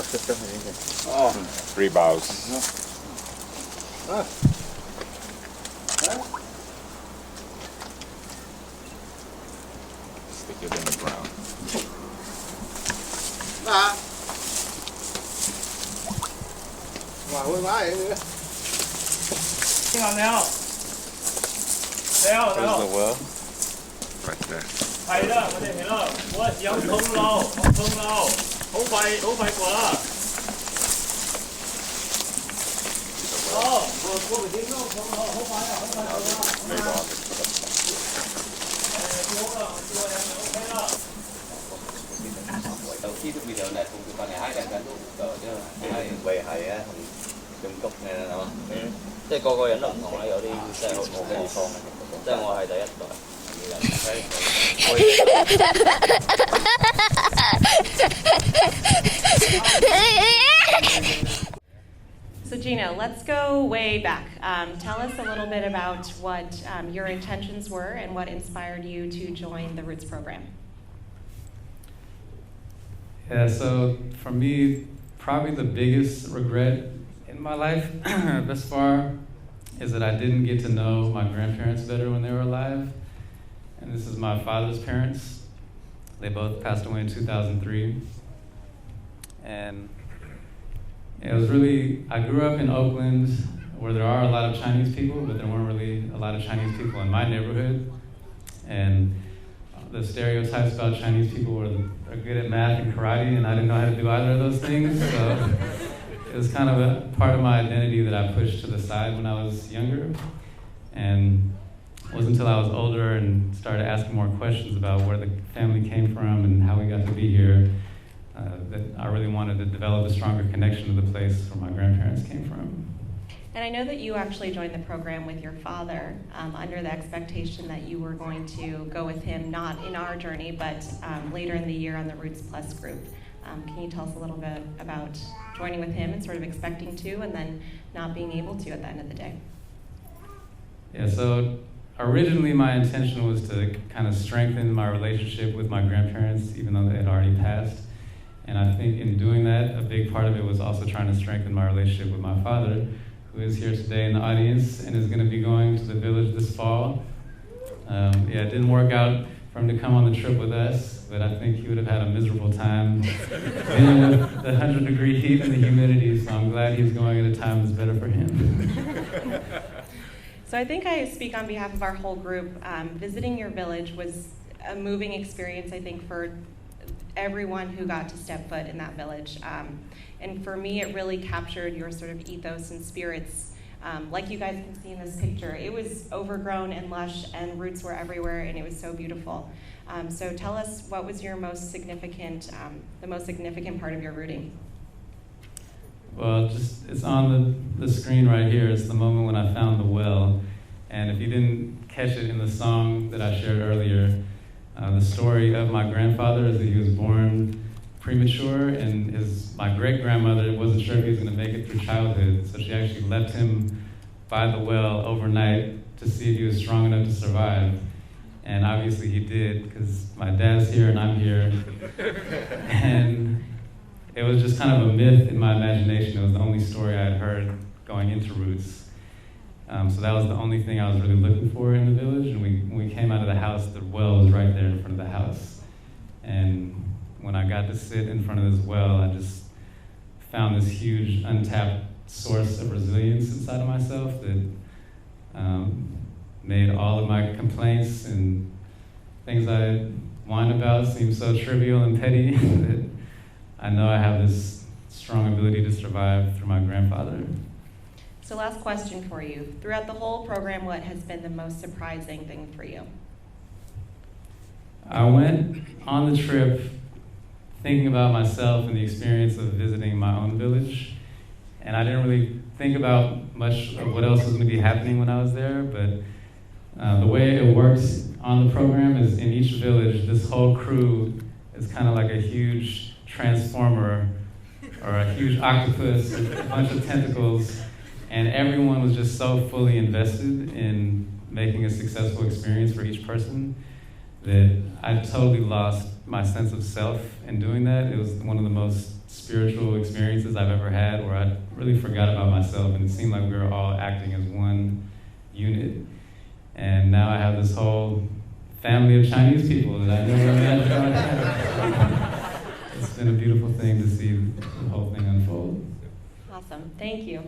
3 bowls. Stick it in the ground. Where's the well? Right there. 係啦，我哋係啦，我有通路，好快過啦。我哋點都好快啊，好快過啦。味道。好啦，OK 啦。đầu tiên cái video này cùng tụi con này hai đàn cán cờ chứ hai về hay á Trung Quốc này là嘛，即係個個人都唔同啦，有啲即係冇咩地方，即係我係第一代。So Gino, let's go way back. Tell us a little bit about what your intentions were and what inspired you to join the Roots program. Yeah, so for me, probably the biggest regret in my life thus far is that I didn't get to know my grandparents better when they were alive. And this is my father's parents. They both passed away in 2003. And it was really, I grew up in Oakland where there are a lot of Chinese people, but there weren't really a lot of Chinese people in my neighborhood. And the stereotypes about Chinese people are good at math and karate, and I didn't know how to do either of those things. So it was kind of a part of my identity that I pushed to the side when I was younger. And it wasn't until I was older and started asking more questions about where the family came from and how we got to be here that I really wanted to develop a stronger connection to the place where my grandparents came from. And I know that you actually joined the program with your father under the expectation that you were going to go with him, not in our journey, but later in the year on the Roots Plus group. Can you tell us a little bit about joining with him and sort of expecting to and then not being able to at the end of the day? Yeah, so originally my intention was to kind of strengthen my relationship with my grandparents, even though they had already passed. And I think in doing that, a big part of it was also trying to strengthen my relationship with my father, who is here today in the audience and is going to be going to the village this fall. It didn't work out for him to come on the trip with us, but I think he would have had a miserable time dealing with the 100-degree heat and the humidity, so I'm glad he's going at a time that's better for him. So I think I speak on behalf of our whole group. Visiting your village was a moving experience, I think, for everyone who got to step foot in that village. And for me, it really captured your sort of ethos and spirits. Like you guys can see in this picture, it was overgrown and lush and roots were everywhere and it was so beautiful. So tell us, what was your most significant, the most significant part of your rooting? Well, it's on the screen right here. It's the moment when I found the well. And if you didn't catch it in the song that I shared earlier, the story of my grandfather is that he was born premature, and my great-grandmother wasn't sure if he was going to make it through childhood, so she actually left him by the well overnight to see if he was strong enough to survive. And obviously he did, because my dad's here and I'm here. And it was just kind of a myth in my imagination. It was the only story I had heard going into Roots. So that was the only thing I was really looking for in the village. And when we came out of the house, the well was right there in front of the house. And when I got to sit in front of this well, I just found this huge untapped source of resilience inside of myself that made all of my complaints and things I whine about seem so trivial and petty that I know I have this strong ability to survive through my grandfather. So last question for you. Throughout the whole program, what has been the most surprising thing for you? I went on the trip thinking about myself and the experience of visiting my own village. And I didn't really think about much of what else was going to be happening when I was there, but the way it works on the program is in each village, this whole crew is kind of like a huge transformer or a huge octopus with a bunch of tentacles, and everyone was just so fully invested in making a successful experience for each person that I totally lost my sense of self in doing that. It was one of the most spiritual experiences I've ever had, where I really forgot about myself, and it seemed like we were all acting as one unit. And now I have this whole family of Chinese people that I never imagined I would have. It's been a beautiful thing to see the whole thing unfold. Awesome. Thank you.